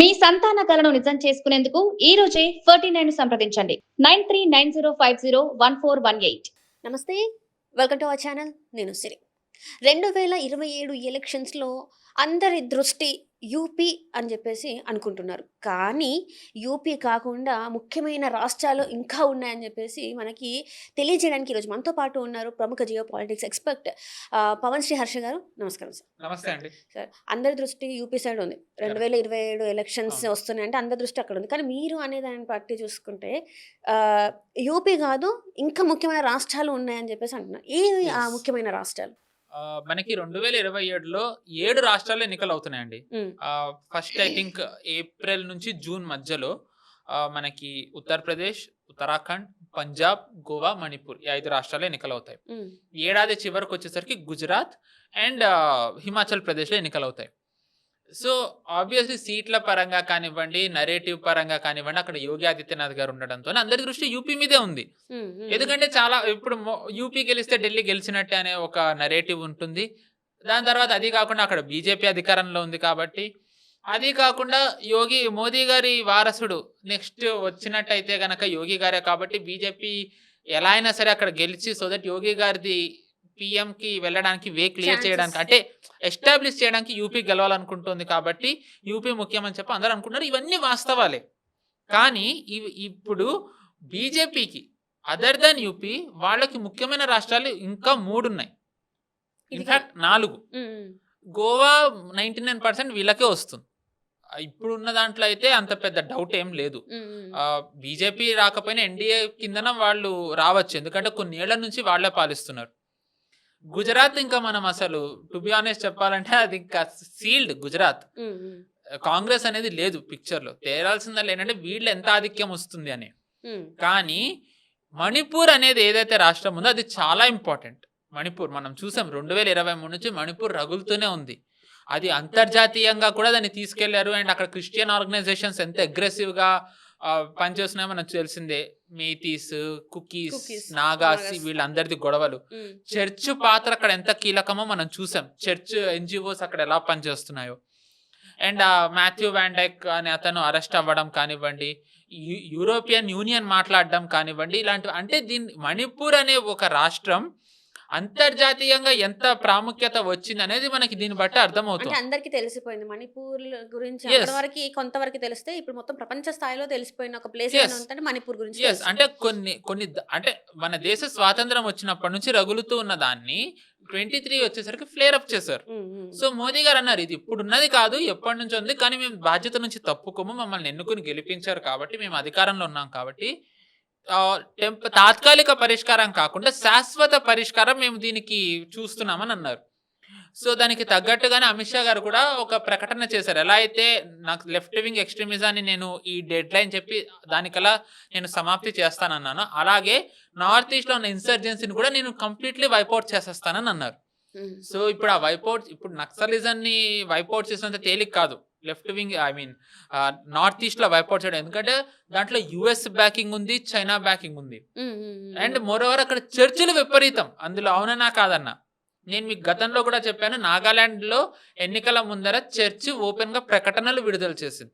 మీ సంతాన కలను నిజం చేసుకునేందుకు ఈ రోజే 49 సంప్రదించండి 9390501418. నమస్తే, వెల్కమ్ టు అవర్ ఛానల్. నేను సిరి. 2027 ఎలక్షన్స్లో అందరి దృష్టి యూపీ అని చెప్పేసి అనుకుంటున్నారు. కానీ యూపీ కాకుండా ముఖ్యమైన రాష్ట్రాలు ఇంకా ఉన్నాయని చెప్పేసి మనకి తెలియజేయడానికి ఈరోజు మనతో పాటు ఉన్నారు ప్రముఖ geopolitics expert Pavan Shri Harsha గారు. నమస్కారం సార్. నమస్తే అండి. సార్, అందరి దృష్టి యూపీ సైడ్ ఉంది. 2027 ఎలక్షన్స్ వస్తున్నాయంటే అందరి దృష్టి అక్కడ ఉంది. కానీ మీరు అనేదాన్ని బట్టి చూసుకుంటే యూపీ కాదు, ఇంకా ముఖ్యమైన రాష్ట్రాలు ఉన్నాయని చెప్పేసి అంటున్నారు. ఏ ఆ ముఖ్యమైన రాష్ట్రాలు? మనకి 2027లో 7 రాష్ట్రాల్లో ఎన్నికలు అవుతున్నాయండి. ఫస్ట్ ఐ థింక్ ఏప్రిల్ నుంచి జూన్ మధ్యలో మనకి ఉత్తరప్రదేశ్, ఉత్తరాఖండ్, పంజాబ్, గోవా, మణిపూర్ ఈ 5 రాష్ట్రాల్లో ఎన్నికలు అవుతాయి. ఏడాది చివరికి వచ్చేసరికి గుజరాత్ అండ్ హిమాచల్ ప్రదేశ్లో ఎన్నికలు అవుతాయి. సో ఆబ్వియస్లీ సీట్ల పరంగా కానివ్వండి, నరేటివ్ పరంగా కానివ్వండి, అక్కడ యోగి ఆదిత్యనాథ్ గారు ఉండడంతో అందరి దృష్టి యూపీ మీదే ఉంది. ఎందుకంటే చాలా ఇప్పుడు యూపీ గెలిస్తే ఢిల్లీ గెలిచినట్టే అనే ఒక నరేటివ్ ఉంటుంది. దాని తర్వాత అది కాకుండా అక్కడ బీజేపీ అధికారంలో ఉంది కాబట్టి, అది కాకుండా మోదీ గారి వారసుడు నెక్స్ట్ వచ్చినట్టయితే గనక యోగి గారే కాబట్టి బీజేపీ ఎలా అయినా సరే అక్కడ గెలిచి సో దట్ యోగి గారిది పిఎం కి వెళ్ళడానికి వే క్లియర్ చేయడానికి, అంటే ఎస్టాబ్లిష్ చేయడానికి యూపీ గెలవాలనుకుంటుంది కాబట్టి యూపీ ముఖ్యమని చెప్పి అందరూ అనుకుంటున్నారు. ఇవన్నీ వాస్తవాలే. కానీ ఇప్పుడు బీజేపీకి అదర్ దాన్ యూపీ వాళ్ళకి ముఖ్యమైన రాష్ట్రాలు ఇంకా 3 ఉన్నాయి, ఇన్ఫాక్ట్ 4. గోవా 99% వీళ్ళకే వస్తుంది. ఇప్పుడున్న దాంట్లో అయితే అంత పెద్ద డౌట్ ఏం లేదు. బీజేపీ రాకపోయినా ఎన్డీఏ కిందన వాళ్ళు రావచ్చు, ఎందుకంటే కొన్ని ఏళ్ల నుంచి వాళ్ళే పాలిస్తున్నారు. గుజరాత్ ఇంకా మనం అసలు టు బి ఆనెస్ట్ చెప్పాలంటే అది ఇంకా సీల్డ్. గుజరాత్ కాంగ్రెస్ అనేది లేదు పిక్చర్ లో. తేరాల్సిందా ఏంటంటే వీళ్ళు ఎంత ఆధిక్యం వస్తుంది అని. కానీ మణిపూర్ అనేది ఏదైతే రాష్ట్రం ఉందో అది చాలా ఇంపార్టెంట్. మణిపూర్ మనం చూసాం 2023 నుంచి మణిపూర్ రగులుతూనే ఉంది. అది అంతర్జాతీయంగా కూడా దాన్ని తీసుకెళ్లారు. అండ్ అక్కడ క్రిస్టియన్ ఆర్గనైజేషన్స్ ఎంత అగ్రెసివ్ గా పనిచేస్తున్నాయో మనకు తెలిసిందే. మేతీస్, కుకీస్, నాగాస్ వీళ్ళందరిది గొడవలు. చర్చ్ పాత్ర అక్కడ ఎంత కీలకమో మనం చూసాం. చర్చ్ ఎన్జిఓస్ అక్కడ ఎలా పనిచేస్తున్నాయో. అండ్ మాథ్యూ వ్యాండైక్ అనే అతను అరెస్ట్ అవ్వడం కానివ్వండి, యూరోపియన్ యూనియన్ మాట్లాడడం కానివ్వండి, ఇలాంటివి. అంటే మణిపూర్ అనే ఒక రాష్ట్రం అంతర్జాతీయంగా ఎంత ప్రాముఖ్యత వచ్చింది అనేది మనకి దీన్ని బట్టి అర్థమవుతుంది. అందరికి తెలిసిపోయింది మణిపూర్ గురించి. వరకు కొంతవరకు తెలిస్తే ఇప్పుడు మొత్తం ప్రపంచ స్థాయిలో తెలిసిపోయిన ఒక ప్లేస్ ఏంటంటే మణిపూర్ గురించి. అంటే కొన్ని అంటే మన దేశ స్వాతంత్రం వచ్చినప్పటి నుంచి రగులుతూ ఉన్న దాన్ని 23 వచ్చేసరికి ఫ్లేర్ అప్ చేశారు. సో మోదీ గారు అన్నారు ఇది ఇప్పుడు ఉన్నది కాదు, ఎప్పటి నుంచి ఉంది, కానీ మేము బాధ్యత నుంచి తప్పుకోము, మమ్మల్ని ఎన్నుకుని గెలిపించారు కాబట్టి, మేము అధికారంలో ఉన్నాం కాబట్టి తాత్కాలిక పరిష్కారం కాకుండా శాశ్వత పరిష్కారం మేము దీనికి చూస్తున్నామని అన్నారు. సో దానికి తగ్గట్టుగానే అమిత్ షా గారు కూడా ఒక ప్రకటన చేశారు. ఎలా అయితే నాకు లెఫ్ట్ వింగ్ ఎక్స్ట్రీమిజాన్ని నేను ఈ డెడ్ లైన్ చెప్పి దానికలా నేను సమాప్తి చేస్తానన్నాను, అలాగే నార్త్ ఈస్ట్ లో ఉన్న ఇన్సర్జెన్సీని కూడా నేను కంప్లీట్లీ వైపౌట్ చేసేస్తానని అన్నారు. సో ఇప్పుడు ఆ వైపౌట్, ఇప్పుడు నక్సలిజాన్ని వైపౌట్ చేసినంత తేలిక కాదు left wing, I mean north east లో వైపౌట్ చేయడం. ఎందుకంటే దాంట్లో యుఎస్ బ్యాకింగ్ ఉంది, చైనా బ్యాకింగ్ ఉంది. అండ్ మోరోవర్ అక్కడ చర్చలు విపరీతం. అందులో అవునన్నా కాదన్నా, నేను మీకు గతంలో కూడా చెప్పాను, నాగాలాండ్ లో ఎన్నికల ముందర చర్చ్ ఓపెన్ గా ప్రకటనలు విడుదల చేసింది.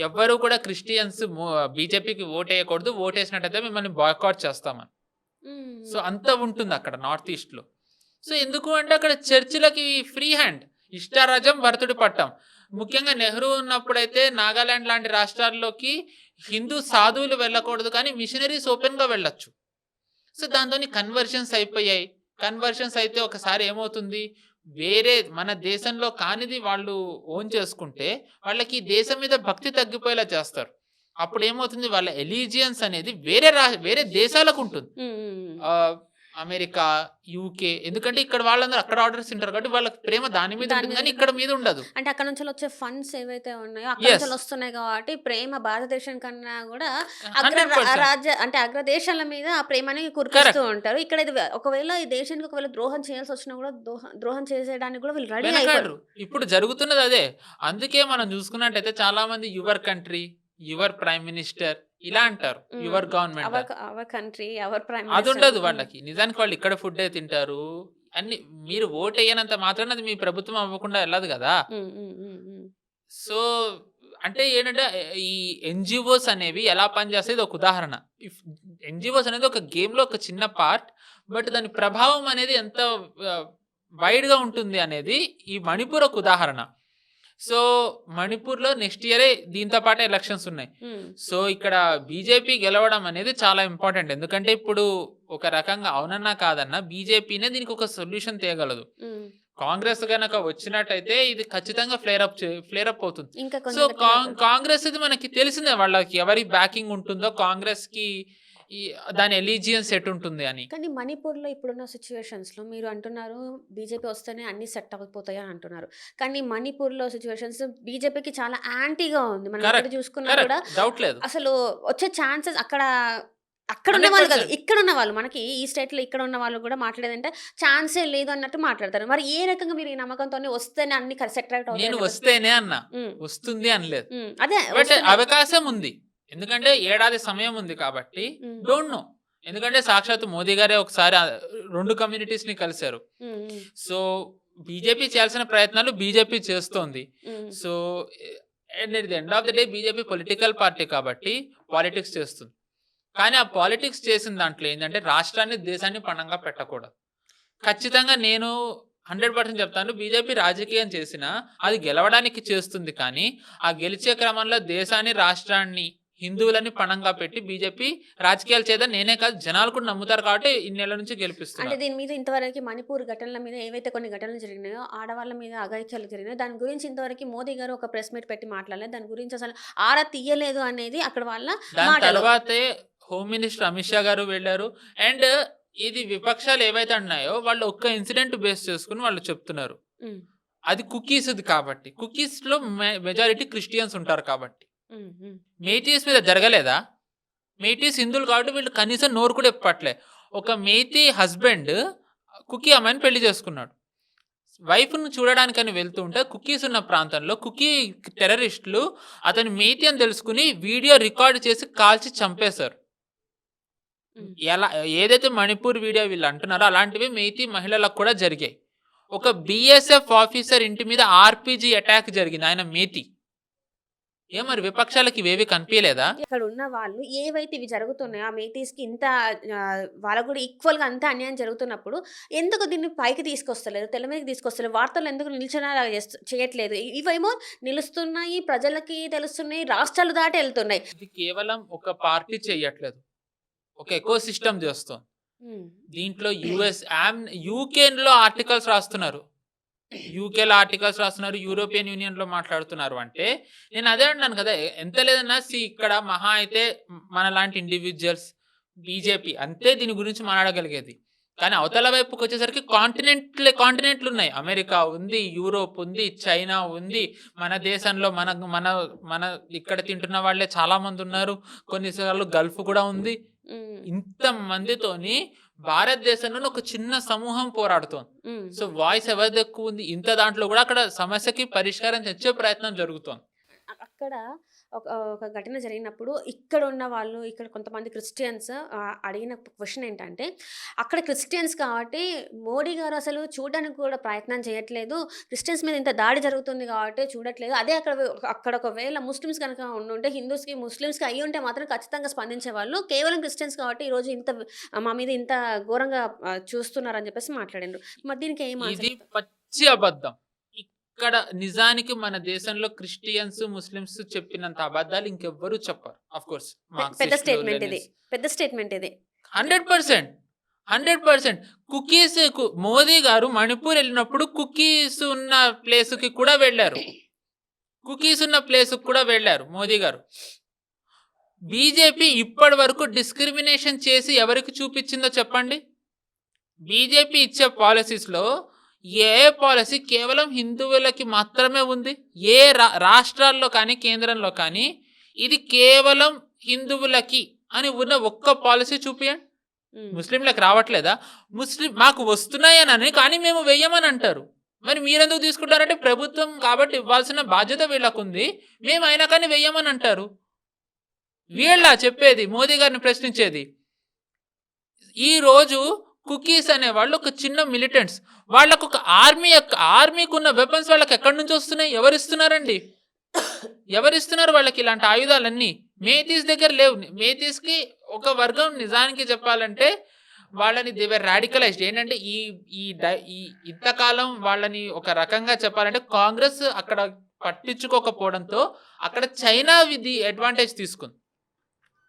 ఎవ్వరూ కూడా క్రిస్టియన్స్ బీజేపీకి ఓట్ వేయకూడదు, ఓట్ వేసినట్టయితే మిమ్మల్ని బాయ్కాట్ చేస్తామని. సో అంత ఉంటుంది అక్కడ నార్త్ ఈస్ట్ లో. సో ఎందుకు అంటే అక్కడ చర్చిలకి ఫ్రీ హ్యాండ్, ఇష్టారాజ్యం భరతుడి పట్టం. ముఖ్యంగా నెహ్రూ ఉన్నప్పుడైతే నాగాలాండ్ లాంటి రాష్ట్రాల్లోకి హిందూ సాధువులు వెళ్ళకూడదు, కానీ మిషనరీస్ ఓపెన్ గా వెళ్ళొచ్చు. సో దాంతో కన్వర్షన్స్ అయిపోయాయి. కన్వర్షన్స్ అయితే ఒకసారి ఏమవుతుంది, వేరే మన దేశంలో కానిది వాళ్ళు ఓన్ చేసుకుంటే వాళ్ళకి దేశం మీద భక్తి తగ్గిపోయేలా చేస్తారు. అప్పుడు ఏమవుతుంది, వాళ్ళ ఎలిజియన్స్ అనేది వేరే దేశాలకు ఉంటుంది. అమెరికా, యూకే, ఎందుకంటే ఇక్కడ వాళ్ళందరూ అక్కడ ఆర్డర్స్ తింటారు కాబట్టి వాళ్ళకి ప్రేమ దాని మీద ఉంటుంది, కానీ ఇక్కడ మీద ఉండదు. అంటే అక్కడ నుంచి వచ్చే ఫండ్స్ ఏవైతే ఉన్నాయో అక్కడ నుంచి వస్తున్నాయి కాబట్టి ప్రేమ భారతదేశం కన్నా కూడా అగ్రదేశాల మీద ఆ ప్రేమని కురిపిస్తూ ఉంటారు. ఇక్కడ ఒకవేళ ఈ దేశానికి ఒకవేళ ద్రోహం చేయాల్సి వచ్చినా కూడా ద్రోహం చేసేయడానికి కూడా వీళ్ళు రెడీ అయ్యారు. ఇప్పుడు జరుగుతున్నది అదే. అందుకే మనం చూసుకున్నట్టయితే చాలా మంది your country, your prime minister ఇలా అంటారు, యువర్ గవర్నమెంట్, అది ఉండదు వాళ్ళకి. నిజానికి వాళ్ళు ఇక్కడ ఫుడ్ తింటారు అన్ని. మీరు ఓట్ వేయనంత మాత్రాన అది మీ ప్రభుత్వం అవ్వకుండా వెళ్ళదు కదా. సో అంటే ఏంటంటే ఈ ఎన్‌జీఓస్ అనేవి ఎలా పనిచేస్తాయి ఒక ఉదాహరణ. ఎన్‌జీఓస్ అనేది ఒక గేమ్‌లో ఒక చిన్న పార్ట్. బట్ దాని ప్రభావం అనేది ఎంత వైడ్‌గా ఉంటుంది అనేది ఈ మణిపూర్ ఒక ఉదాహరణ. సో, మణిపూర్‌లో నెక్స్ట్ ఇయరే దీంతో పాటే ఎలక్షన్స్ ఉన్నాయి. సో, ఇక్కడ బీజేపీ గెలవడం అనేది చాలా ఇంపార్టెంట్. ఎందుకంటే ఇప్పుడు ఒక రకంగా అవునన్నా కాదన్నా బీజేపీనే దీనికి ఒక సొల్యూషన్ తేగలదు. కాంగ్రెస్ గనక వచ్చినట్టయితే ఇది ఖచ్చితంగా ఫ్లేరప్ అవుతుంది. ఇంకా సో, కాంగ్రెస్ ఇది మనకి తెలిసిందే వాళ్ళకి ఎవరి బ్యాకింగ్ ఉంటుందో కాంగ్రెస్‌కి దాని ఎలిజియన్స్ ఎటుంటుంది అని. కానీ మణిపూర్‌లో ఇప్పుడున్న సిట్యుయేషన్స్‌లో మీరు అంటున్నారు బీజేపీ వస్తేనే అన్నీ సెట్ అయిపోతాయి అని అంటున్నారు. కానీ మణిపూర్‌లో సిట్యుయేషన్స్ బీజేపీకి చాలా యాంటీగా ఉంది. మనం ఎక్కడ కరెక్ట్. చూసుకున్నా కూడా కరెక్ట్. డౌట్ లేదు. అసలు వచ్చే ఛాన్సెస్ అక్కడున్న వాళ్ళు కాదు. 100% ఇక్కడున్న వాళ్ళు మనకి ఈ స్టేట్‌లో ఇక్కడ ఉన్న వాళ్ళు కూడా మాట్లాడేదంటే ఛాన్సే లేదు అన్నట్టు మాట్లాడతారు. మరి ఏ రకంగా మీరు ఈ నమ్మకంతోనే వస్తేనే అన్ని సెట్ అవుట్ అవుతాయి నేను అని వస్తేనే అన్నా. హ్మ్. వస్తుంది అనలేదు. అదే బట్ వస్తున్నాయి. అవకాశం ఉంది. ఎందుకంటే ఏడాది సమయం ఉంది కాబట్టి హ్మ్. Don't know. ఎందుకంటే సాక్షాత్తు మోదీ గారే ఒకసారి 2 కమ్యూనిటీస్‌ని కలిసారు. హ్మ్. హ్మ్. సో, బీజేపీ చేయాల్సిన ప్రయత్నాలు బీజేపీ చేస్తోంది. హ్మ్. So, at the end of the day BJP political party కాబట్టి పాలిటిక్స్ చేస్తుంది. కానీ ఆ పాలిటిక్స్ చేసిన దాంట్లో ఏంటంటే రాష్ట్రాన్ని, దేశాన్ని పణంగా పెట్టకూడదు. ఖచ్చితంగా నేను 100% చెప్తాను. బీజేపీ రాజకీయం చేసినా అది గెలవడానికి చేస్తుంది. కానీ ఆ గెలిచే క్రమంలో దేశాన్ని, రాష్ట్రాన్ని, హిందువులని పణంగా పెట్టి బీజేపీ రాజకీయాలు చేద్దాం నేనే కాదు జనాలు కూడా నమ్ముతారు కాబట్టి ఇన్నేళ్ల నుంచి అంటే గెలిపిస్తున్నారు. దీని మీద ఇంతవరకు మణిపూర్ ఘటనల మీద ఏవైతే కొన్ని ఘటనలు జరిగినాయో ఆడవాళ్ళ మీద అఘాయిత్యాలు జరిగినాయో దాని గురించి ఇంతవరకు మోదీ గారు ఒక ప్రెస్ మీట్ పెట్టి మాట్లాడలేదు. దాని గురించి అసలు ఆరా తీయలేదు అనేది అక్కడ వాళ్ళ దాని మాటలు. తర్వాతే హోమ్ మినిస్టర్ అమిత్ షా గారు వెళ్ళారు. అండ్ ఇది విపక్షాలు ఏవైతే అన్నాయో వాళ్ళు ఒక్క ఇన్సిడెంట్ బేస్ చేసుకుని వాళ్ళు చెప్తున్నారు. ఉమ్, అది కుకీస్ది కాబట్టి. కుకీస్‌లో మెజారిటీ క్రిస్టియన్స్ ఉంటారు కాబట్టి. ఉమ్, ఉమ్, మేటీస్ మీద జరగలేదా? మేటీస్ హిందువులు కాబట్టి వీళ్ళు కనీసం నోరు కూడా ఎప్పట్లే. ఒక మేటీ హస్బెండ్ కుకీ అమ్మాయిని పెళ్లి చేసుకున్నాడు. వైఫ్‌ను చూడడానికని వెళ్తూ ఉంటే కుకీస్ ఉన్న ప్రాంతంలో కుకీ టెర్రరిస్టులు అతను మేటీ అని తెలుసుకుని వీడియో రికార్డ్ చేసి కాల్చి చంపేశారు. ఉమ్. ఎలా ఏదైతే మణిపూర్ వీడియో వీళ్ళు అంటున్నారో అలాంటివి మేటీ మహిళలకు కూడా జరిగాయి. ఒక బీఎస్ఎఫ్ ఆఫీసర్ ఇంటి మీద ఆర్పీజీ అటాక్ జరిగింది. ఆయన మేటీ. మరి విపక్షాలకి ఇవేవి కనిపించలేదా? ఇక్కడ ఉన్న వాళ్ళు ఏవైతే ఇవి జరుగుతున్నాయో ఆ మేటీస్కి ఇంత వాళ్ళకు కూడా ఈక్వల్గా అంత అన్యాయం జరుగుతున్నప్పుడు ఎందుకు దీన్ని పైకి తీసుకొస్తలేదు, తెల్ల మీదకి తీసుకొస్తలేదు, వార్తలు ఎందుకు నిల్చొని చేయట్లేదు? ఇవేమో నిలుస్తున్నాయి, ప్రజలకి తెలుస్తున్నాయి, రాష్ట్రాలు దాటి వెళ్తున్నాయి. ఇది కేవలం ఒక పార్టీ చేయట్లేదు, ఒక ఎకో సిస్టమ్ చేస్తుంది. దీంట్లో యూకేలో ఆర్టికల్స్ రాస్తున్నారు, యూరోపియన్ యూనియన్ లో మాట్లాడుతున్నారు. అంటే నేను అదే అంటున్నాను కదా, ఎంత లేదన్నా ఇక్కడ మహా అయితే మన లాంటి ఇండివిజువల్స్ బీజేపీ అంతే దీని గురించి మాట్లాడగలిగేది. కానీ అవతల వైపుకి వచ్చేసరికి కాంటినెంట్లు ఉన్నాయి. అమెరికా ఉంది, యూరోప్ ఉంది, చైనా ఉంది, మన దేశంలో మన ఇక్కడ తింటున్న వాళ్ళే చాలా మంది ఉన్నారు, కొన్నిసార్లు గల్ఫ్ కూడా ఉంది. ఇంత మందితోని భారతదేశంలో ఒక చిన్న సమూహం పోరాడుతోంది. సో వాయిస్ ఎవరిది ఎక్కువ ఉంది, ఇంత దాంట్లో కూడా అక్కడ సమస్యకి పరిష్కారం తెచ్చే ప్రయత్నం జరుగుతోంది. అక్కడ ఒక ఘటన జరిగినప్పుడు ఇక్కడ ఉన్న వాళ్ళు, ఇక్కడ కొంతమంది క్రిస్టియన్స్ అడిగిన క్వశ్చన్ ఏంటంటే, అక్కడ క్రిస్టియన్స్ కాబట్టి మోడీ గారు అసలు చూడడానికి కూడా ప్రయత్నం చేయట్లేదు, క్రిస్టియన్స్ మీద ఇంత దాడి జరుగుతుంది కాబట్టి చూడట్లేదు. అదే అక్కడ ఒకవేళ ముస్లిమ్స్ కనుక ఉండుంటే, హిందూస్కి ముస్లిమ్స్కి అయ్యి ఉంటే మాత్రం ఖచ్చితంగా స్పందించేవాళ్ళు. కేవలం క్రిస్టియన్స్ కాబట్టి ఈరోజు మా మీద ఇంత ఘోరంగా చూస్తున్నారని చెప్పేసి మాట్లాడారు. మరి దీనికి ఏం ఇది పచ్చి అబద్ధం. ఇక్కడ నిజానికి మన దేశంలో క్రిస్టియన్స్, ముస్లిమ్స్ చెప్పినంత అబద్ధాలు ఇంకెవ్వరూ చెప్పరు. ఆఫ్ కోర్స్ పెద్ద స్టేట్మెంట్ ఇది 100%. కుకీస్ మోదీ గారు మణిపూర్ వెళ్ళినప్పుడు కుకీస్ ఉన్న ప్లేస్కి కూడా వెళ్ళారు మోదీ గారు. బీజేపీ ఇప్పటి వరకు డిస్క్రిమినేషన్ చేసి ఎవరికి చూపించిందో చెప్పండి? బీజేపీ ఇచ్చే పాలసీస్లో ఏ పాలసీ కేవలం హిందువులకి మాత్రమే ఉంది? ఏ రాష్ట్రాల్లో కానీ కేంద్రంలో కానీ ఇది కేవలం హిందువులకి అని ఉన్న ఒక్క పాలసీ చూపియండి. ముస్లింలకు రావట్లేదా? మాకు వస్తున్నాయనని కానీ మేము వెయ్యమని అంటారు. మరి మీరెందుకు తీసుకుంటారంటే ప్రభుత్వం కాబట్టి ఇవ్వాల్సిన బాధ్యత వీళ్ళకు ఉంది, మేము అయినా కానీ వెయ్యమని అంటారు. వీళ్ళ చెప్పేది, మోదీ గారిని ప్రశ్నించేది. ఈరోజు కుకీస్ అనే వాళ్ళు ఒక చిన్న మిలిటెంట్స్, వాళ్ళకు ఒక ఆర్మీకి ఉన్న వెపన్స్ వాళ్ళకి ఎక్కడి నుంచి వస్తున్నాయి? ఎవరు ఇస్తున్నారండి? ఎవరిస్తున్నారు వాళ్ళకి ఇలాంటి ఆయుధాలన్నీ? మేతీస్ దగ్గర లేవు. మేతీస్‌కి ఒక వర్గం నిజానికి చెప్పాలంటే వాళ్ళని దే వర్ రాడికలైజ్డ్. ఏంటంటే ఈ ఈ డై ఈ ఇంతకాలం వాళ్ళని ఒక రకంగా చెప్పాలంటే కాంగ్రెస్ అక్కడ పట్టించుకోకపోవడంతో అక్కడ చైనా ది అడ్వాంటేజ్ తీసుకుంది.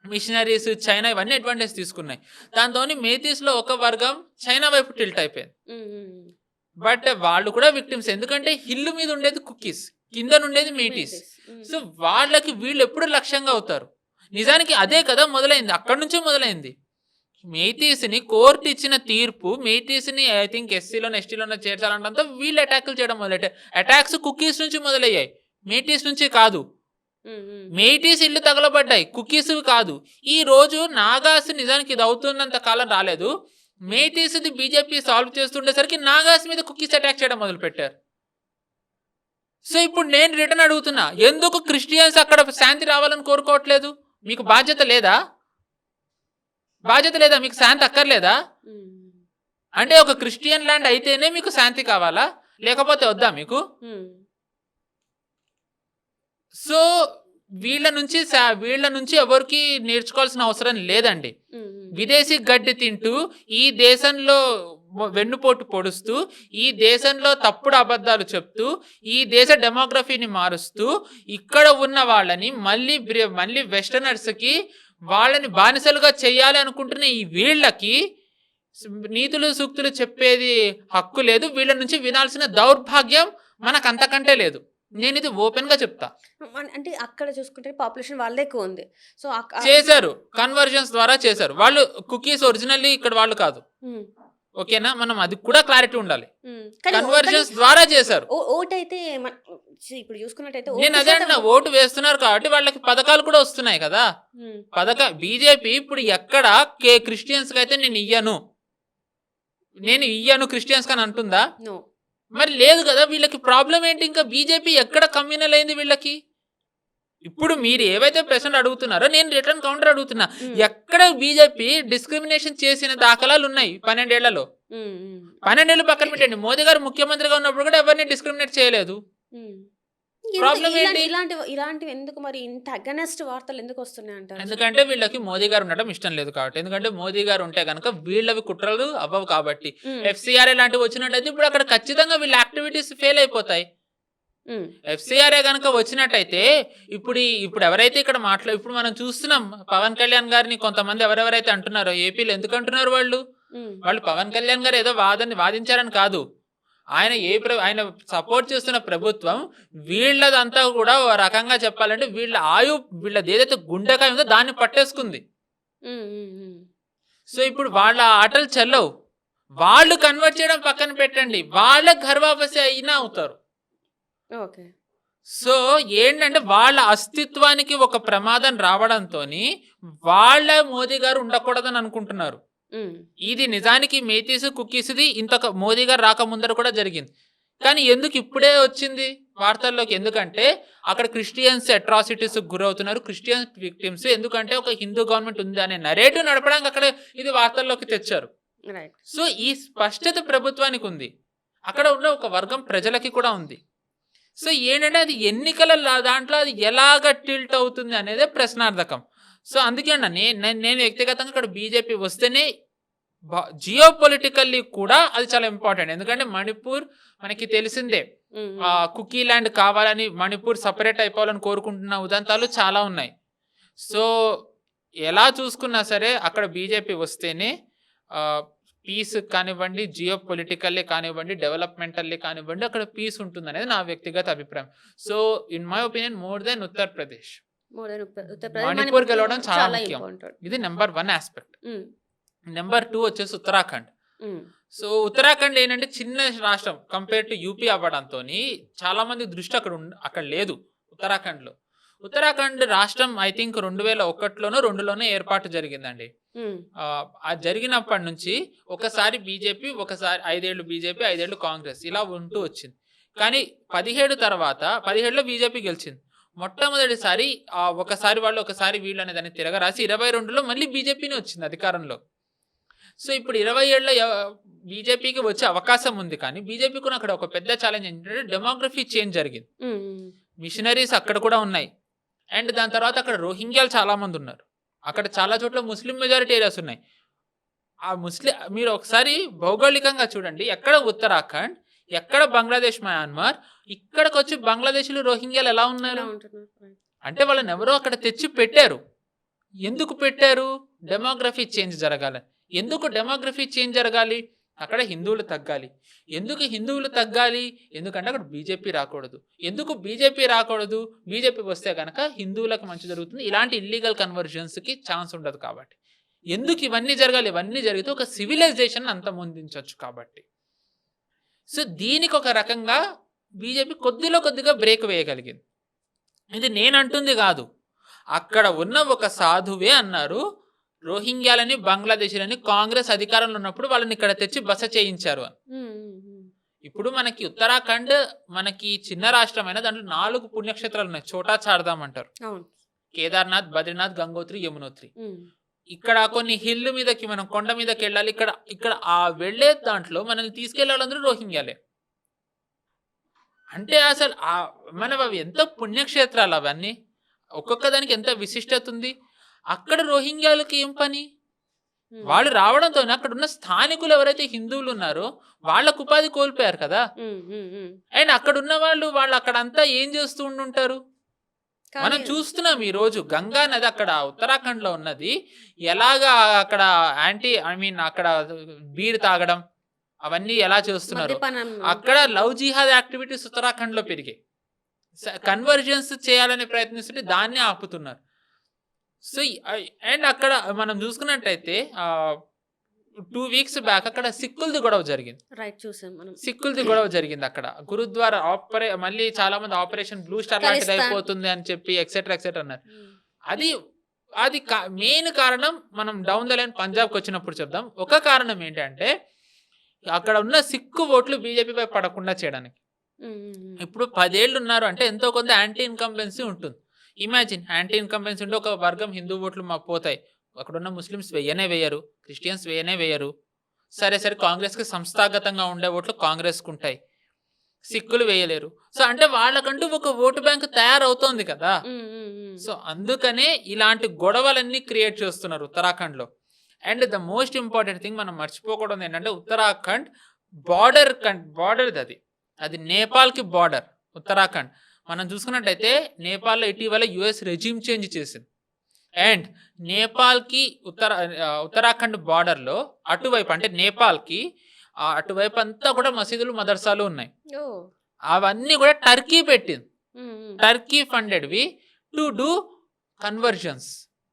మిషనరీస్, చైనా ఇవన్నీ అడ్వాంటేజ్ తీసుకున్నాయి. దాంతోని మేతీస్‌లో ఒక వర్గం చైనా వైపు టిల్ట్ అయిపోయింది. బట్ వాళ్ళు కూడా విక్టిమ్స్. ఎందుకంటే హిల్ మీద ఉండేది కుకీస్, కిందనుండేది మేటీస్. సో వాళ్ళకి వీళ్ళు ఎప్పుడు లక్ష్యంగా అవుతారు. నిజానికి అదే కదా మొదలైంది, అక్కడి నుంచే మొదలైంది. మేటీస్ని కోర్టు ఇచ్చిన తీర్పు మేటీస్ని ఐ థింక్ ఎస్సీలోనో ఎస్టీలోనో చేర్చాలంటే వీళ్ళు అటాకులు చేయడం మొదలెట్టారు. అటాక్స్ కుకీస్ నుంచి మొదలయ్యాయి, మేటీస్ నుంచి కాదు. మేటీస్ ఇల్లు తగలబడ్డాయి, కుకీస్ కాదు. ఈ రోజు నాగాస్ నిజానికి ఇది అవుతున్నంత కాలం రాలేదు. మేటీస్ది బీజేపీ సాల్వ్ చేస్తుండేసరికి నాగాస్ మీద కుకీస్ అటాక్ చేయడం మొదలు పెట్టారు. సో ఇప్పుడు నేను రిటర్న్ అడుగుతున్నా, ఎందుకు క్రిస్టియన్స్ అక్కడ శాంతి రావాలని కోరుకోవట్లేదు? మీకు బాధ్యత లేదా? మీకు శాంతి అక్కర్లేదా? అంటే ఒక క్రిస్టియన్ ల్యాండ్ అయితేనే మీకు శాంతి కావాలా, లేకపోతే వద్దా మీకు? సో వీళ్ళ నుంచి ఎవరికి నేర్చుకోవాల్సిన అవసరం లేదండి. విదేశీ గడ్డి తింటూ ఈ దేశంలో వెన్నుపోటు పొడుస్తూ, ఈ దేశంలో తప్పుడు అబద్ధాలు చెప్తూ, ఈ దేశ డెమోగ్రఫీని మారుస్తూ, ఇక్కడ ఉన్న వాళ్ళని మళ్ళీ వెస్టర్నర్స్కి వాళ్ళని బానిసలుగా చేయాలి అనుకుంటున్న ఈ వీళ్ళకి నీతులు సూక్తులు చెప్పేది హక్కు లేదు. వీళ్ళ నుంచి వినాల్సిన దౌర్భాగ్యం మనకు అంతకంటే లేదు. నేను ఇది ఓపెన్ గా చెప్తా. అంటే అక్కడ చూసుకుంటే పాపులేషన్ వాళ్ళే ఎక్కువ ఉంది. సో చేశారు, కన్వర్జన్స్ ద్వారా చేశారు. వాళ్ళు కుకీస్ ఒరిజినల్లీ ఇక్కడ వాళ్ళు కాదు. ఓకేనా, మనం అది కూడా క్లారిటీ ఉండాలి. కన్వర్జన్స్ ద్వారా చేశారు. ఓటైతే ఇప్పుడు చూసుకున్నట్టయితే నేను అదే అంటున్నా, ఓటు వేస్తున్నారు కాబట్టి వాళ్ళకి పథకాలు కూడా వస్తున్నాయి కదా. బీజేపీ ఇప్పుడు ఎక్కడ క్రిస్టియన్స్ కి అయితే నేను ఇయ్యను క్రిస్టియన్స్ అని అంటుందా? మరి లేదు కదా. వీళ్ళకి ప్రాబ్లం ఏంటి? ఇంకా బీజేపీ ఎక్కడ కమ్యూనల్ అయింది వీళ్ళకి? ఇప్పుడు మీరు ఏవైతే ప్రశ్నలు అడుగుతున్నారో నేను రిటర్న్ కౌంటర్ అడుగుతున్నా. ఎక్కడ బీజేపీ డిస్క్రిమినేషన్ చేసిన దాఖలాలు ఉన్నాయి 12 ఏళ్లలో? 12 ఏళ్ళు పక్కన పెట్టండి, మోదీ గారు ముఖ్యమంత్రిగా ఉన్నప్పుడు కూడా ఎవరిని డిస్క్రిమినేట్ చేయలేదు. ప్రాబ్లం ఏంటి? ఇలాంటివి ఎందుకు మరి ఇంత అగనెస్ట్ వార్తలు ఎందుకు వస్తున్నాయి అంటారు? ఎందుకంటే వీళ్ళకి మోదీ గారు ఉండడం ఇష్టం లేదు కాబట్టి. ఎందుకంటే మోదీ గారు ఉంటే కనుక వీళ్ళవి కుట్రలు అవ్వవు కాబట్టి. FCRA లాంటివి వచ్చినట్టయితే ఇప్పుడు అక్కడ ఖచ్చితంగా వీళ్ళ యాక్టివిటీస్ ఫెయిల్ అయిపోతాయి. FCRA కనుక వచ్చినట్టయితే ఇప్పుడు ఎవరైతే ఇక్కడ ఇప్పుడు మనం చూస్తున్నాం, పవన్ కళ్యాణ్ గారిని కొంతమంది ఎవరెవరైతే అంటున్నారో ఏపీలో ఎందుకు అంటున్నారు వాళ్ళు పవన్ కళ్యాణ్ గారు ఏదో వాదించారని కాదు. ఆయన సపోర్ట్ చేస్తున్న ప్రభుత్వం వీళ్ళదంతా కూడా ఓ రకంగా చెప్పాలంటే వీళ్ళది ఏదైతే గుండెకాయ ఉందో దాన్ని పట్టేసుకుంది. సో ఇప్పుడు వాళ్ళ ఆటలు చెల్లవు. వాళ్ళు కన్వర్ట్ చేయడం పక్కన పెట్టండి, వాళ్ళ గర్భాపసి అయినా అవుతారు. సో ఏంటంటే వాళ్ళ అస్తిత్వానికి ఒక ప్రమాదం రావడంతో వాళ్ళ మోదీ గారు ఉండకూడదని అనుకుంటున్నారు. ఇది నిజానికి మేతీస్ కుకీస్ది ఇంత మోదీ గారు రాకముందర కూడా జరిగింది. కానీ ఎందుకు ఇప్పుడే వచ్చింది వార్తల్లోకి? ఎందుకంటే అక్కడ క్రిస్టియన్స్ అట్రాసిటీస్ గురవుతున్నారు, క్రిస్టియన్స్ విక్టిమ్స్. ఎందుకంటే ఒక హిందూ గవర్నమెంట్ ఉంది అనే నరేటివ్ నడపడానికి అక్కడ ఇది వార్తల్లోకి తెచ్చారు. సో ఈ స్పష్టత ప్రభుత్వానికి ఉంది, అక్కడ ఉన్న ఒక వర్గం ప్రజలకి కూడా ఉంది. సో ఏంటంటే అది ఎన్నికల దాంట్లో అది ఎలాగ టిల్ట్ అవుతుంది అనేదే ప్రశ్నార్థకం. సో అందుకే నేను వ్యక్తిగతంగా ఇక్కడ బీజేపీ వస్తేనే జియో పొలిటికల్లీ కూడా అది చాలా ఇంపార్టెంట్. ఎందుకంటే మణిపూర్ మనకి తెలిసిందే, కుకీ ల్యాండ్ కావాలని మణిపూర్ సపరేట్ అయిపోవాలని కోరుకుంటున్న ఉదంతాలు చాలా ఉన్నాయి. సో ఎలా చూసుకున్నా సరే అక్కడ బీజేపీ వస్తేనే పీస్ కానివ్వండి, జియో పొలిటికల్లీ కానివ్వండి, డెవలప్మెంటల్లీ కానివ్వండి, అక్కడ పీస్ ఉంటుంది అనేది నా వ్యక్తిగత అభిప్రాయం. So in my opinion more than Uttar Pradesh Manipur గెలవడం చాలా ముఖ్యం. ఇది నెంబర్ 1 ఆస్పెక్ట్. నెంబర్ 2 వచ్చేసి ఉత్తరాఖండ్. సో ఉత్తరాఖండ్ ఏంటంటే చిన్న రాష్ట్రం కంపేర్ టు యూపీ అవ్వడంతో చాలా మంది దృష్టి అక్కడ లేదు ఉత్తరాఖండ్. ఉత్తరాఖండ్ రాష్ట్రం ఐ థింక్ 2001లోనో 2002లోనో ఏర్పాటు జరిగిందండి. ఆ జరిగినప్పటి నుంచి ఒకసారి బీజేపీ, ఒకసారి 5 ఏళ్ళు బీజేపీ, 5 ఏళ్ళు కాంగ్రెస్ ఇలా ఉంటూ వచ్చింది. కానీ 17లో బీజేపీ గెలిచింది. మొట్టమొదటిసారి ఒకసారి వాళ్ళు ఒకసారి వీళ్ళు అనే దాన్ని తిరగరాసి 22లో మళ్ళీ బీజేపీని వచ్చింది అధికారంలో. సో ఇప్పుడు 20 ఏళ్ళ బీజేపీకి వచ్చే అవకాశం ఉంది. కానీ బీజేపీకి అక్కడ ఒక పెద్ద ఛాలెంజ్ ఏంటంటే డెమోగ్రఫీ చేంజ్ జరిగింది. మిషనరీస్ అక్కడ కూడా ఉన్నాయి. అండ్ దాని తర్వాత అక్కడ రోహింగ్యాలు చాలా మంది ఉన్నారు. అక్కడ చాలా చోట్ల ముస్లిం మెజారిటీ ఏరియాస్ ఉన్నాయి. ఆ మీరు ఒకసారి భౌగోళికంగా చూడండి, ఎక్కడ ఉత్తరాఖండ్, ఎక్కడ బంగ్లాదేశ్, మయన్మార్, ఇక్కడికి వచ్చి బంగ్లాదేశ్లు రోహింగ్యాలు ఎలా ఉన్నారు అంటే వాళ్ళని ఎవరో అక్కడ తెచ్చి పెట్టారు. ఎందుకు పెట్టారు? డెమోగ్రఫీ చేంజ్ జరగాలి. ఎందుకు డెమోగ్రఫీ చేంజ్ జరగాలి? అక్కడ హిందువులు తగ్గాలి. ఎందుకు హిందువులు తగ్గాలి? ఎందుకంటే అక్కడ బీజేపీ రాకూడదు. ఎందుకు బీజేపీ రాకూడదు? బీజేపీ వస్తే కనుక హిందువులకు మంచి జరుగుతుంది, ఇలాంటి ఇల్లీగల్ కన్వర్జన్స్కి ఛాన్స్ ఉండదు కాబట్టి. ఎందుకు ఇవన్నీ జరగాలి? ఇవన్నీ జరిగితే ఒక సివిలైజేషన్ అంతమొందించవచ్చు కాబట్టి. సో దీనికి ఒక రకంగా బీజేపీ కొద్దిగా బ్రేక్ వేయగలిగింది. ఇది నేను అంటుంది కాదు, అక్కడ ఉన్న ఒక సాధువే అన్నారు, రోహింగ్యాలని బంగ్లాదేశీలని కాంగ్రెస్ అధికారంలో ఉన్నప్పుడు వాళ్ళని ఇక్కడ తెచ్చి బస చేయించారు అని. ఇప్పుడు మనకి ఉత్తరాఖండ్ మనకి చిన్న రాష్ట్రమైన దాంట్లో 4 పుణ్యక్షేత్రాలు ఉన్నాయి. చోటా చార్ధామ్ అంటారు, కేదార్నాథ్, బద్రీనాథ్, గంగోత్రి, యమునోత్రి. ఇక్కడ కొన్ని హిల్ మీదకి మనం కొండ మీదకి వెళ్ళాలి. ఇక్కడ ఆ వెళ్లే దాంట్లో మనల్ని తీసుకెళ్లాలందరూ రోహింగ్యాలే. అంటే అసలు మనం అవి ఎంత పుణ్యక్షేత్రాలు అవన్నీ, ఒక్కొక్క దానికి ఎంత విశిష్టత ఉంది. అక్కడ రోహింగ్యాలకి ఏం పని? వాళ్ళు రావడంతో అక్కడ ఉన్న స్థానికులు ఎవరైతే హిందువులు ఉన్నారో వాళ్ళకు ఉపాధి కోల్పోయారు కదా. అండ్ అక్కడ ఉన్న వాళ్ళు అక్కడంతా ఏం చేస్తూ ఉండుంటారు? మనం చూస్తున్నాం ఈ రోజు గంగా నది అక్కడ ఉత్తరాఖండ్ లో ఉన్నది, ఎలాగా అక్కడ అక్కడ బీర్ తాగడం అవన్నీ ఎలా చేస్తున్నారు. అక్కడ లవ్ జిహాద్ యాక్టివిటీస్ ఉత్తరాఖండ్ లో పెరిగాయి. కన్వర్జన్స్ చేయాలని ప్రయత్నిస్తుంటే దాన్ని ఆపుతున్నారు. సో అండ్ అక్కడ మనం చూసుకున్నట్టయితే 2 వీక్స్ బ్యాక్ అక్కడ సిక్కులది గొడవ జరిగింది. సిక్కులది గొడవ జరిగింది అక్కడ గురుద్వారా మళ్ళీ చాలా మంది ఆపరేషన్ బ్లూ స్టార్ లాంటిది అయిపోతుంది అని చెప్పి ఎక్సెట్రా అన్నారు. అది మెయిన్ కారణం మనం డౌన్ ద లైన్ పంజాబ్కి వచ్చినప్పుడు చెప్దాం. ఒక కారణం ఏంటంటే అక్కడ ఉన్న సిక్కు ఓట్లు బీజేపీపై పడకుండా చేయడానికి. ఇప్పుడు 10 ఏళ్ళు ఉన్నారు అంటే ఎంతో కొంత యాంటీ ఇన్కంబెన్సీ ఉంటుంది. ఇమాజిన్, యాంటీ ఇన్కంబెన్సీ ఉంటే ఒక వర్గం హిందూ ఓట్లు పోతాయి, అక్కడున్న ముస్లిమ్స్ వేయరు, క్రిస్టియన్స్ వేయరు. సరే కాంగ్రెస్కి సంస్థాగతంగా ఉండే ఓట్లు కాంగ్రెస్కి ఉంటాయి, సిక్కులు వేయలేరు. సో అంటే వాళ్ళకంటూ ఒక ఓటు బ్యాంక్ తయారవుతోంది కదా. సో అందుకనే ఇలాంటి గొడవలన్నీ క్రియేట్ చేస్తున్నారు ఉత్తరాఖండ్లో. And the most important thing మనం మర్చిపోకూడదు ఏంటంటే ఉత్తరాఖండ్ బార్డర్ అది నేపాల్కి బార్డర్. ఉత్తరాఖండ్ మనం చూసుకున్నట్టయితే నేపాల్లో ఇటీవల యుఎస్ రెజ్యూమ్ చేంజ్ చేసింది. అండ్ నేపాల్కి ఉత్తరాఖండ్ బార్డర్లో అటువైపు అంటే నేపాల్కి అటువైపు అంతా కూడా మసీదులు, మదర్సాలు ఉన్నాయి. అవన్నీ కూడా టర్కీ పెట్టింది. టర్కీ ఫండెడ్వి to do conversions,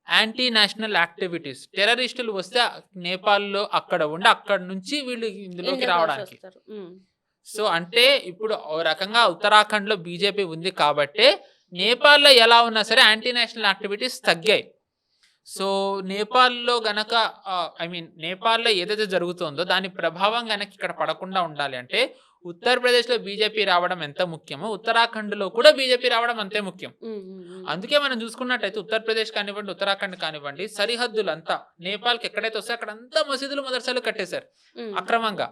anti national activities. టెర్రరిస్టులు వస్తే నేపాల్లో అక్కడ ఉండి అక్కడ నుంచి వీళ్ళు ఇందులోకి రావడానికి. సో అంటే ఇప్పుడు ఓ రకంగా ఉత్తరాఖండ్లో బీజేపీ ఉంది కాబట్టి నేపాల్లో ఎలా ఉన్నా సరే యాంటీ నేషనల్ యాక్టివిటీస్ తగ్గాయి. సో నేపాల్లో గనక నేపాల్లో ఏదైతే జరుగుతుందో దాని ప్రభావం గనక ఇక్కడ పడకుండా ఉండాలి అంటే ఉత్తరప్రదేశ్లో బీజేపీ రావడం ఎంత ముఖ్యమో ఉత్తరాఖండ్లో కూడా బీజేపీ రావడం అంతే ముఖ్యం. అందుకే మనం చూసుకున్నట్టయితే ఉత్తరప్రదేశ్ కానివ్వండి, ఉత్తరాఖండ్ కానివ్వండి, సరిహద్దులంతా నేపాల్కి ఎక్కడైతే వస్తే అక్కడంతా మసీదులు, మదర్సాలు కట్టేశారు అక్రమంగా.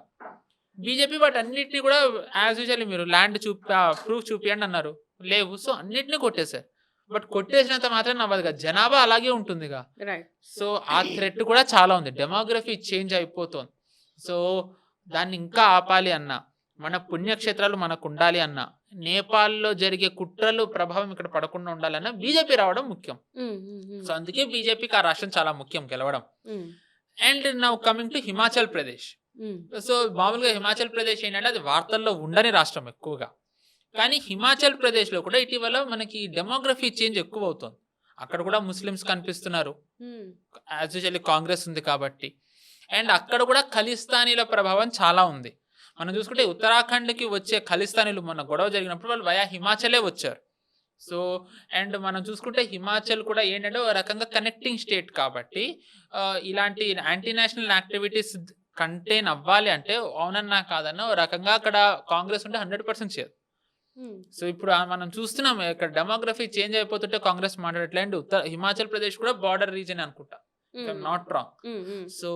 బీజేపీ వాటి అన్నింటినీ కూడా యాజ్ యూజువల్లీ మీరు ల్యాండ్ ప్రూఫ్ చూపియండి అన్నారు, లేవు. సో అన్నిటినీ కొట్టేశారు. బట్ కొట్టేసినంత మాత్రం అవ్వదు కదా, జనాభా అలాగే ఉంటుందిగా. సో ఆ థ్రెట్ కూడా చాలా ఉంది. డెమోగ్రఫీ చేంజ్ అయిపోతుంది. సో దాన్ని ఇంకా ఆపాలి అన్నా, మన పుణ్యక్షేత్రాలు మనకు ఉండాలి అన్నా, నేపాల్లో జరిగే కుట్రలు ప్రభావం ఇక్కడ పడకుండా ఉండాలన్నా బీజేపీ రావడం ముఖ్యం. సో అందుకే బీజేపీకి ఆ రాష్ట్రం చాలా ముఖ్యం గెలవడం. And now coming to Himachal Pradesh. So మామూలుగా హిమాచల్ ప్రదేశ్ ఏంటంటే అది వార్తల్లో ఉండని రాష్ట్రం ఎక్కువగా. కానీ హిమాచల్ ప్రదేశ్లో కూడా ఇటీవల మనకి డెమోగ్రఫీ చేంజ్ ఎక్కువ అవుతుంది. అక్కడ కూడా ముస్లిమ్స్ కనిపిస్తున్నారు, యాజ్ యూజువల్లీ కాంగ్రెస్ ఉంది కాబట్టి. అండ్ అక్కడ కూడా ఖలిస్తానీల ప్రభావం చాలా ఉంది. మనం చూసుకుంటే ఉత్తరాఖండ్కి వచ్చే ఖలిస్తానీలు మొన్న గొడవ జరిగినప్పుడు వాళ్ళు వయా హిమాచలే వచ్చారు. సో అండ్ మనం చూసుకుంటే హిమాచల్ కూడా ఏంటంటే ఒక రకంగా కనెక్టింగ్ స్టేట్ కాబట్టి ఇలాంటి యాంటీ నేషనల్ యాక్టివిటీస్ కంటైన్ అవ్వాలి అంటే అవునన్నా కాదన్నా ఒక రకంగా అక్కడ కాంగ్రెస్ ఉంటే 100% చేయదు. సో ఇప్పుడు మనం చూస్తున్నాం ఇక్కడ డెమోగ్రఫీ చేంజ్ అయిపోతుంటే కాంగ్రెస్ మాట్లాడట్లేదు. హిమాచల్ ప్రదేశ్ కూడా బార్డర్ రీజన్ అనుకుంటా, నాట్ రాంగ్. సో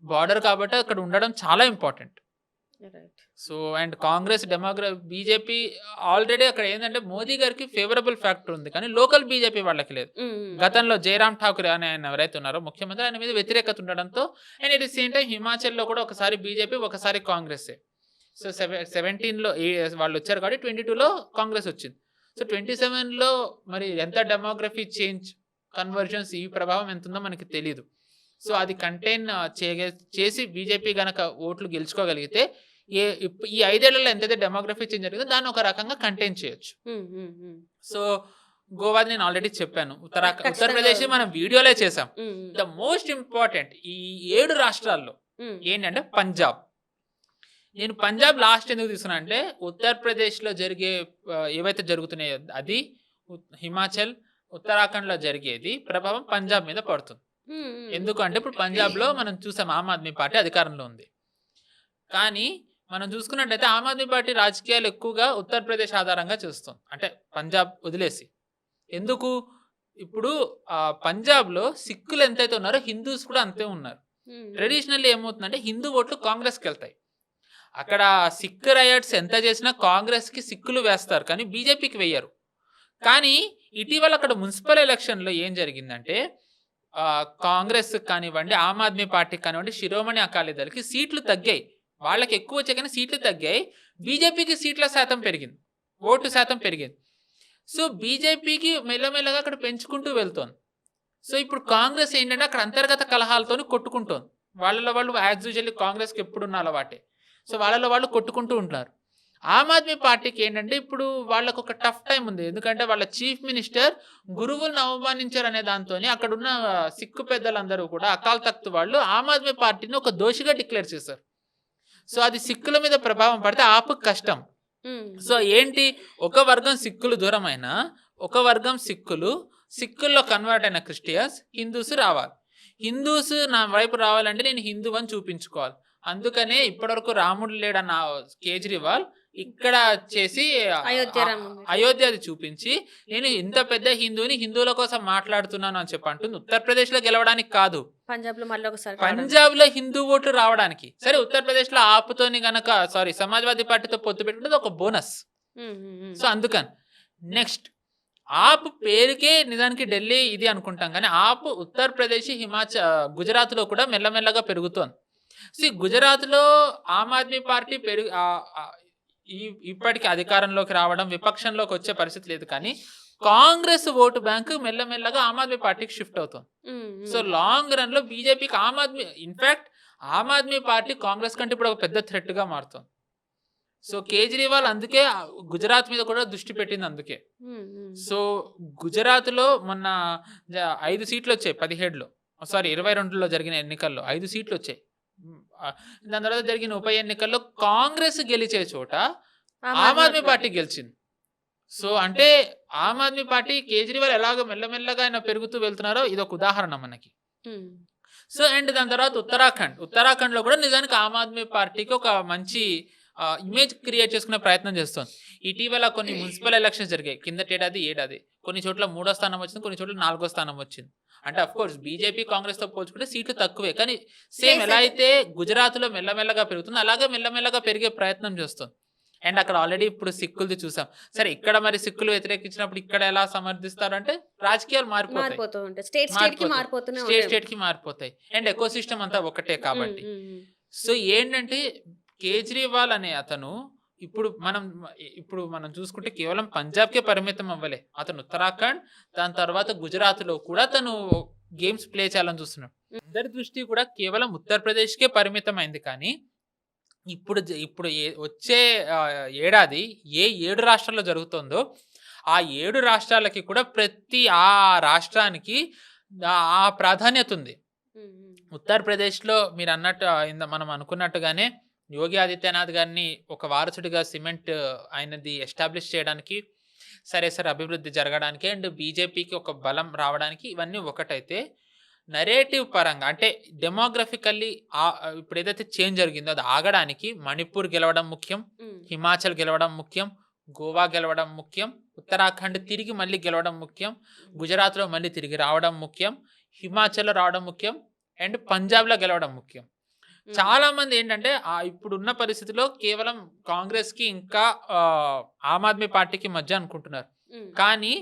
బార్డర్ కాబట్టి అక్కడ ఉండడం చాలా important. Right. So and Congress BJP already అక్కడ ఏంటంటే మోదీ గారికి ఫేవరబుల్ ఫ్యాక్టర్ ఉంది, కానీ లోకల్ బీజేపీ వాళ్ళకి లేదు. గతంలో జయరామ్ ఠాకూర్ అని ఆయన ఎవరైతే ఉన్నారో ముఖ్యమంత్రి, ఆయన మీద వ్యతిరేకత ఉండడంతో అండ్ ఇట్ సేమ్ టైం హిమాచల్లో కూడా ఒకసారి బీజేపీ ఒకసారి కాంగ్రెస్. సో 17లో వాళ్ళు వచ్చారు కాబట్టి 22లో కాంగ్రెస్ వచ్చింది. సో 27లో మరి ఎంత డెమోగ్రఫీ చేంజ్ కన్వర్జన్స్ ఈ ప్రభావం ఎంత ఉందో మనకి తెలియదు. సో అది కంటైన్ చేసి బీజేపీ గనక ఓట్లు గెలుచుకోగలిగితే ఈ 5 ఏళ్లలో ఎంతైతే డెమోగ్రఫీ చేంజ్ జరిగిందో దాన్ని ఒక రకంగా కంటైన్ చేయొచ్చు. సో గోవాది నేను ఆల్రెడీ చెప్పాను, ఉత్తరప్రదేశ్ మనం వీడియోలే చేసాం. ద మోస్ట్ ఇంపార్టెంట్ ఈ 7 రాష్ట్రాల్లో ఏంటంటే పంజాబ్. నేను పంజాబ్ లాస్ట్ ఎందుకు తీసుకున్నా అంటే ఉత్తరప్రదేశ్లో జరిగే ఏవైతే జరుగుతున్నాయో అది, హిమాచల్ ఉత్తరాఖండ్లో జరిగేది ప్రభావం పంజాబ్ మీద పడుతుంది. ఎందుకంటే ఇప్పుడు పంజాబ్లో మనం చూసాం ఆమ్ ఆద్మీ పార్టీ అధికారంలో ఉంది, కానీ మనం చూసుకున్నట్టయితే ఆమ్ ఆద్మీ పార్టీ రాజకీయాలు ఎక్కువగా ఉత్తరప్రదేశ్ ఆధారంగా చేస్తుంది, అంటే పంజాబ్ వదిలేసి. ఎందుకు? ఇప్పుడు పంజాబ్లో సిక్కులు ఎంతైతే ఉన్నారో హిందూస్ కూడా అంతే ఉన్నారు. ట్రెడిషనల్లీ ఏమవుతుందంటే హిందూ ఓట్లు కాంగ్రెస్కి వెళ్తాయి. అక్కడ సిక్ రైట్స్ ఎంత చేసినా కాంగ్రెస్కి సిక్కులు వేస్తారు, కానీ బీజేపీకి వేయరు. కానీ ఇటీవల అక్కడ మున్సిపల్ ఎలక్షన్లో ఏం జరిగిందంటే కాంగ్రెస్ కానివ్వండి, ఆమ్ ఆద్మీ పార్టీకి కానివ్వండి, శిరోమణి అకాలీదళకి సీట్లు తగ్గాయి. వాళ్ళకి ఎక్కువ వచ్చాయి కానీ సీట్లు తగ్గాయి. బీజేపీకి సీట్ల శాతం పెరిగింది, ఓటు శాతం పెరిగింది. సో బీజేపీకి మెల్లమెల్లగా అక్కడ పెంచుకుంటూ వెళ్తోంది. సో ఇప్పుడు కాంగ్రెస్ ఏంటంటే అక్కడ అంతర్గత కలహాలతో కొట్టుకుంటోంది. వాళ్ళలో వాళ్ళు యాజ్ యూజువల్లీ కాంగ్రెస్కి ఎప్పుడున్న అలవాటే. సో వాళ్ళలో వాళ్ళు కొట్టుకుంటూ ఉంటారు. ఆమ్ ఆద్మీ పార్టీకి ఏంటంటే ఇప్పుడు వాళ్ళకు ఒక టఫ్ టైం ఉంది, ఎందుకంటే వాళ్ళ చీఫ్ మినిస్టర్ గురువులను అవమానించారు అనే దాంతో అక్కడ ఉన్న సిక్కు పెద్దలందరూ కూడా అకాల్ తఖ్త్ వాళ్ళు ఆమ్ ఆద్మీ పార్టీని ఒక దోషిగా డిక్లేర్ చేశారు. సో అది సిక్కుల మీద ప్రభావం పడితే ఆపు కష్టం. సో ఏంటి, ఒక వర్గం సిక్కులు దూరమైన ఒక వర్గం సిక్కుల్లో కన్వర్ట్ అయిన క్రిస్టియన్స్ హిందూస్ రావాలి. హిందూస్ నా వైపు రావాలంటే నేను హిందూ అని చూపించుకోవాలి. అందుకనే ఇప్పటివరకు రాముడు లేడన్న కేజ్రీవాల్ ఇక్కడ చేసి అయోధ్యది చూపించి నేను ఇంత పెద్ద హిందూని, హిందువుల కోసం మాట్లాడుతున్నాను అని చెప్పి అంటుంది. ఉత్తరప్రదేశ్ లో గెలవడానికి కాదు, పంజాబ్ లో హిందూ ఓట్లు రావడానికి. సరే ఉత్తరప్రదేశ్ లో ఆపుతోని గనక సమాజ్వాదీ పార్టీతో పొత్తు పెట్టుకుంటే ఒక బోనస్. సో అందుకని నెక్స్ట్ ఆప్ పేరుకే నిజానికి ఢిల్లీ ఇది అనుకుంటాం, కానీ ఆప్ ఉత్తరప్రదేశ్, గుజరాత్ లో కూడా మెల్లమెల్లగా పెరుగుతోంది. గుజరాత్లో ఆమ్ ఆద్మీ పార్టీ ఇప్పటికీ అధికారంలోకి రావడం, విపక్షంలోకి వచ్చే పరిస్థితి లేదు, కానీ కాంగ్రెస్ ఓటు బ్యాంకు మెల్లమెల్లగా ఆమ్ ఆద్మీ పార్టీకి షిఫ్ట్ అవుతుంది. సో లాంగ్ రన్ లో బీజేపీకి ఇన్ఫాక్ట్ ఆమ్ ఆద్మీ పార్టీ కాంగ్రెస్ కంటే ఇప్పుడు ఒక పెద్ద థ్రెట్ గా మారుతుంది. సో కేజ్రీవాల్ అందుకే గుజరాత్ మీద కూడా దృష్టి పెట్టింది. అందుకే సో గుజరాత్ లో మొన్న 5 సీట్లు వచ్చాయి, 22లో జరిగిన ఎన్నికల్లో 5 సీట్లు వచ్చాయి. దాని తర్వాత జరిగిన ఉప ఎన్నికల్లో కాంగ్రెస్ గెలిచే చోట ఆమ్ ఆద్మీ పార్టీ గెలిచింది. సో అంటే ఆమ్ ఆద్మీ పార్టీ కేజ్రీవాల్ ఎలాగో మెల్లమెల్లగా ఆయన పెరుగుతూ వెళ్తున్నారో ఇది ఒక ఉదాహరణ మనకి. సో అండ్ దాని తర్వాత ఉత్తరాఖండ్ లో కూడా నిజానికి ఆమ్ ఆద్మీ పార్టీకి ఒక మంచి ఇమేజ్ క్రియేట్ చేసుకునే ప్రయత్నం చేస్తుంది. ఇటీవల కొన్ని మున్సిపల్ ఎలక్షన్స్ జరిగాయి, ఏడాది కొన్ని చోట్ల 3వ స్థానం వచ్చింది, కొన్ని చోట్ల 4వ స్థానం వచ్చింది. అంటే అఫ్ కోర్స్ బీజేపీ కాంగ్రెస్ తో పోల్చుకుంటే సీట్లు తక్కువే, కానీ సేమ్ ఎలా అయితే గుజరాత్ లో మెల్లమెల్లగా పెరుగుతుంది అలాగే మెల్లమెల్లగా పెరిగే ప్రయత్నం చేస్తుంది. అండ్ అక్కడ ఆల్రెడీ ఇప్పుడు సిక్కులది చూసాం. సరే ఇక్కడ మరి సిక్కులు వ్యతిరేకించినప్పుడు ఇక్కడ ఎలా సమర్థిస్తారు అంటే రాజకీయాలు మారిపోతాయి, స్టేట్ కి మారిపోతాయి అండ్ ఎకో సిస్టమ్ అంతా ఒకటే కాబట్టి. సో ఏంటంటే కేజ్రీవాల్ అనే అతను ఇప్పుడు మనం చూసుకుంటే కేవలం పంజాబ్కే పరిమితం అవ్వలే, అతను ఉత్తరాఖండ్, దాని తర్వాత గుజరాత్ లో కూడా తను గేమ్స్ ప్లే చేయాలని చూస్తున్నాడు. అందరి దృష్టి కూడా కేవలం ఉత్తరప్రదేశ్కే పరిమితం అయింది, కానీ ఇప్పుడు వచ్చే ఏడాది ఏ 7 రాష్ట్రాల్లో జరుగుతుందో ఆ 7 రాష్ట్రాలకి కూడా ప్రతి ఆ రాష్ట్రానికి ఆ ప్రాధాన్యత ఉంది. ఉత్తరప్రదేశ్లో మీరు అన్నట్టు మనం అనుకున్నట్టుగానే యోగి ఆదిత్యనాథ్ గారిని ఒక వారసుడిగా సిమెంట్ ఆయనది ఎస్టాబ్లిష్ చేయడానికి, సరే అభివృద్ధి జరగడానికి అండ్ బీజేపీకి ఒక బలం రావడానికి ఇవన్నీ ఒకటైతే, నరేటివ్ పరంగా అంటే డెమోగ్రఫికల్లీ ఇప్పుడు ఏదైతే చేంజ్ జరిగిందో అది ఆగడానికి మణిపూర్ గెలవడం ముఖ్యం, హిమాచల్ గెలవడం ముఖ్యం, గోవా గెలవడం ముఖ్యం, ఉత్తరాఖండ్ తిరిగి మళ్ళీ గెలవడం ముఖ్యం, గుజరాత్లో మళ్ళీ తిరిగి రావడం ముఖ్యం, హిమాచల్లో రావడం ముఖ్యం అండ్ పంజాబ్లో గెలవడం ముఖ్యం. చాలా మంది ఏంటంటే ఇప్పుడున్న పరిస్థితిలో కేవలం కాంగ్రెస్ కి ఇంకా ఆమ్ ఆద్మీ పార్టీకి మధ్య అనుకుంటున్నారు. కానీ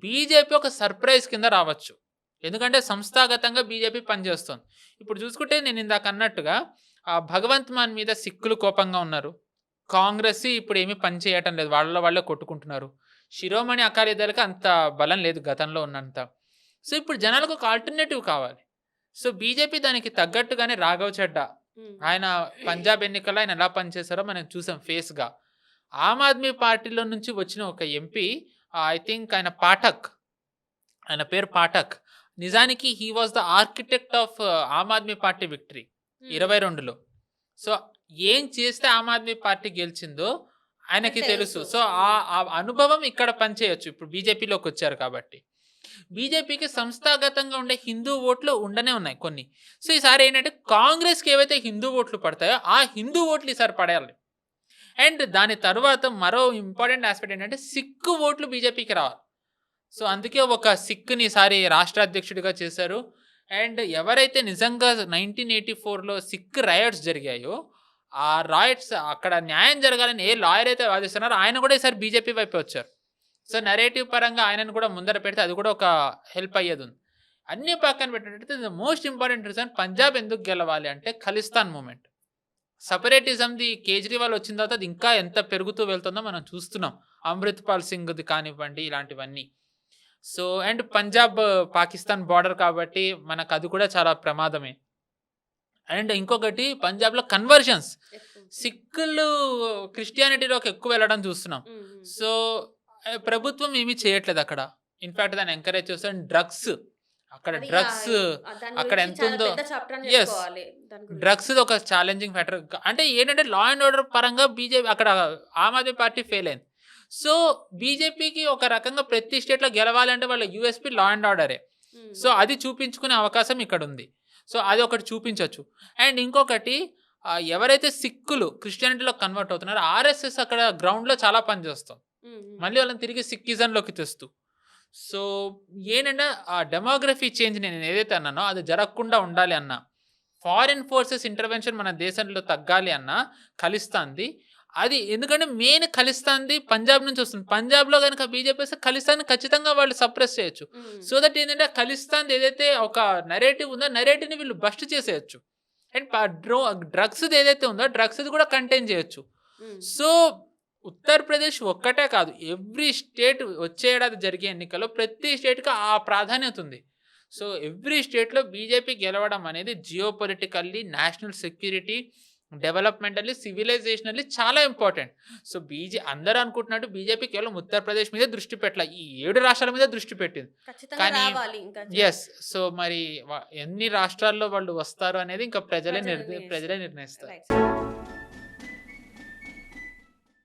బీజేపీ ఒక సర్ప్రైజ్ కింద రావచ్చు. ఎందుకంటే సంస్థాగతంగా బీజేపీ పనిచేస్తుంది. ఇప్పుడు చూసుకుంటే నేను ఇందాక అన్నట్టుగా భగవంత్ మాన్ మీద సిక్కులు కోపంగా ఉన్నారు. కాంగ్రెస్ ఇప్పుడు ఏమీ పని చేయటం లేదు, వాళ్ళే కొట్టుకుంటున్నారు. శిరోమణి అకాలీ దళకి అంత బలం లేదు గతంలో ఉన్నంత. సో ఇప్పుడు జనాలకు ఒక ఆల్టర్నేటివ్ కావాలి. సో బీజేపీ దానికి తగ్గట్టుగానే రాఘవ్ చెడ్డా ఆయన పంజాబ్ ఎన్నికల్లో ఆయన ఎలా పనిచేశారో మనం చూసాం ఫేస్గా. ఆమ్ ఆద్మీ పార్టీలో నుంచి వచ్చిన ఒక ఎంపీ, ఐ థింక్ ఆయన పేరు పాఠక్. నిజానికి he was the architect of Aam Aadmi party victory 22లో. సో ఏం చేస్తే ఆమ్ ఆద్మీ పార్టీ గెలిచిందో ఆయనకి తెలుసు. సో ఆ అనుభవం ఇక్కడ పనిచేయచ్చు. ఇప్పుడు బీజేపీలోకి వచ్చారు కాబట్టి. బీజేపీకి సంస్థాగతంగా ఉండే హిందూ ఓట్లు ఉండనే ఉన్నాయి కొన్ని. సో ఈసారి ఏంటంటే కాంగ్రెస్కి ఏవైతే హిందూ ఓట్లు పడతాయో ఆ హిందూ ఓట్లు ఈసారి పడేయాలి. అండ్ దాని తర్వాత మరో ఇంపార్టెంట్ ఆస్పెక్ట్ ఏంటంటే సిక్కు ఓట్లు బీజేపీకి రావాలి. సో అందుకే ఒక సిక్కుని ఈసారి రాష్ట్ర అధ్యక్షుడిగా చేశారు. అండ్ ఎవరైతే నిజంగా 1984లో సిక్ రైట్స్ జరిగాయో ఆ రైట్స్ అక్కడ న్యాయం జరగాలని ఏ లాయర్ అయితే వాదిస్తున్నారో ఆయన కూడా ఈసారి బీజేపీ వైపు వచ్చారు. సో నెరేటివ్ పరంగా ఆయనను కూడా ముందర పెడితే అది కూడా ఒక హెల్ప్ అయ్యేది ఉంది. అన్ని పక్కన పెట్టినట్టయితే the most important reason Punjab ఎందుకు గెలవాలి అంటే ఖలిస్తాన్ మూమెంట్. సపరేటిజంది కేజ్రీవాల్ వచ్చిన తర్వాత అది ఇంకా ఎంత పెరుగుతూ వెళ్తుందో మనం చూస్తున్నాం. అమృత్ పాల్ సింగ్ది కానివ్వండి, ఇలాంటివన్నీ. So and Punjab Pakistan border కాబట్టి మనకు అది కూడా చాలా ప్రమాదమే. అండ్ ఇంకొకటి పంజాబ్లో కన్వర్షన్స్, సిక్కులు క్రిస్టియానిటీలోకి ఎక్కువ వెళ్ళడం చూస్తున్నాం. సో ప్రభుత్వం ఏమీ చేయట్లేదు అక్కడ. ఇన్ఫాక్ట్ దాన్ని ఎంకరేజ్ చేస్తాం. డ్రగ్స్ అక్కడ ఎంత ఉందో, ఎస్, డ్రగ్స్ ఒక ఛాలెంజింగ్ ఫ్యాక్టర్. అంటే ఏంటంటే లా అండ్ ఆర్డర్ పరంగా బీజేపీ అక్కడ ఆమ్ ఆద్మీ పార్టీ ఫెయిల్ అయింది. సో బీజేపీకి ఒక రకంగా ప్రతి స్టేట్లో గెలవాలంటే వాళ్ళ యూఎస్పీ లా అండ్ ఆర్డరే. సో అది చూపించుకునే అవకాశం ఇక్కడ ఉంది. సో అది ఒకటి చూపించవచ్చు. అండ్ ఇంకొకటి ఎవరైతే సిక్కులు క్రిస్టియానిటీలో కన్వర్ట్ అవుతున్నారో ఆర్ఎస్ఎస్ అక్కడ గ్రౌండ్లో చాలా పనిచేస్తాం, మళ్ళీ వాళ్ళని తిరిగి సిక్కిజంలోకి తెస్తూ. సో ఏంటంటే ఆ డెమోగ్రఫీ చేంజ్ నేను ఏదైతే అన్నానో అది జరగకుండా ఉండాలి అన్నా, ఫారిన్ ఫోర్సెస్ ఇంటర్వెన్షన్ మన దేశంలో తగ్గాలి అన్నా ఖలిస్తాన్ది అది. ఎందుకంటే మెయిన్ ఖలిస్తాన్ది పంజాబ్ నుంచి వస్తుంది. పంజాబ్లో కనుక బీజేపీ వస్తే ఖలిస్తాన్ ఖచ్చితంగా వాళ్ళు సప్రెస్ చేయొచ్చు. సో దట్ ఏంటంటే ఖలిస్తాన్ ఏదైతే ఒక నెరేటివ్ ఉందో నెరేటివ్ని వీళ్ళు బస్ట్ చేసేయచ్చు. అండ్ డ్రగ్స్ ఏదైతే ఉందో డ్రగ్స్ కూడా కంటైన్ చేయొచ్చు. సో ఉత్తరప్రదేశ్ ఒక్కటే కాదు, ఎవ్రీ స్టేట్ వచ్చే ఏడాది జరిగే ఎన్నికల్లో ప్రతి స్టేట్కి ఆ ప్రాధాన్యత ఉంది. సో ఎవ్రీ స్టేట్లో బీజేపీ గెలవడం అనేది జియో పొలిటికల్లీ, నేషనల్ సెక్యూరిటీ, డెవలప్మెంటల్లీ, సివిలైజేషనల్లీ చాలా ఇంపార్టెంట్. సో అందరూ అనుకుంటున్నట్టు బీజేపీ కేవలం ఉత్తరప్రదేశ్ మీద దృష్టి పెట్టాల, ఈ 7 రాష్ట్రాల మీద దృష్టి పెట్టింది. కానీ ఎస్, సో మరి ఎన్ని రాష్ట్రాల్లో వాళ్ళు వస్తారు అనేది ఇంకా ప్రజలే నిర్ణయిస్తారు.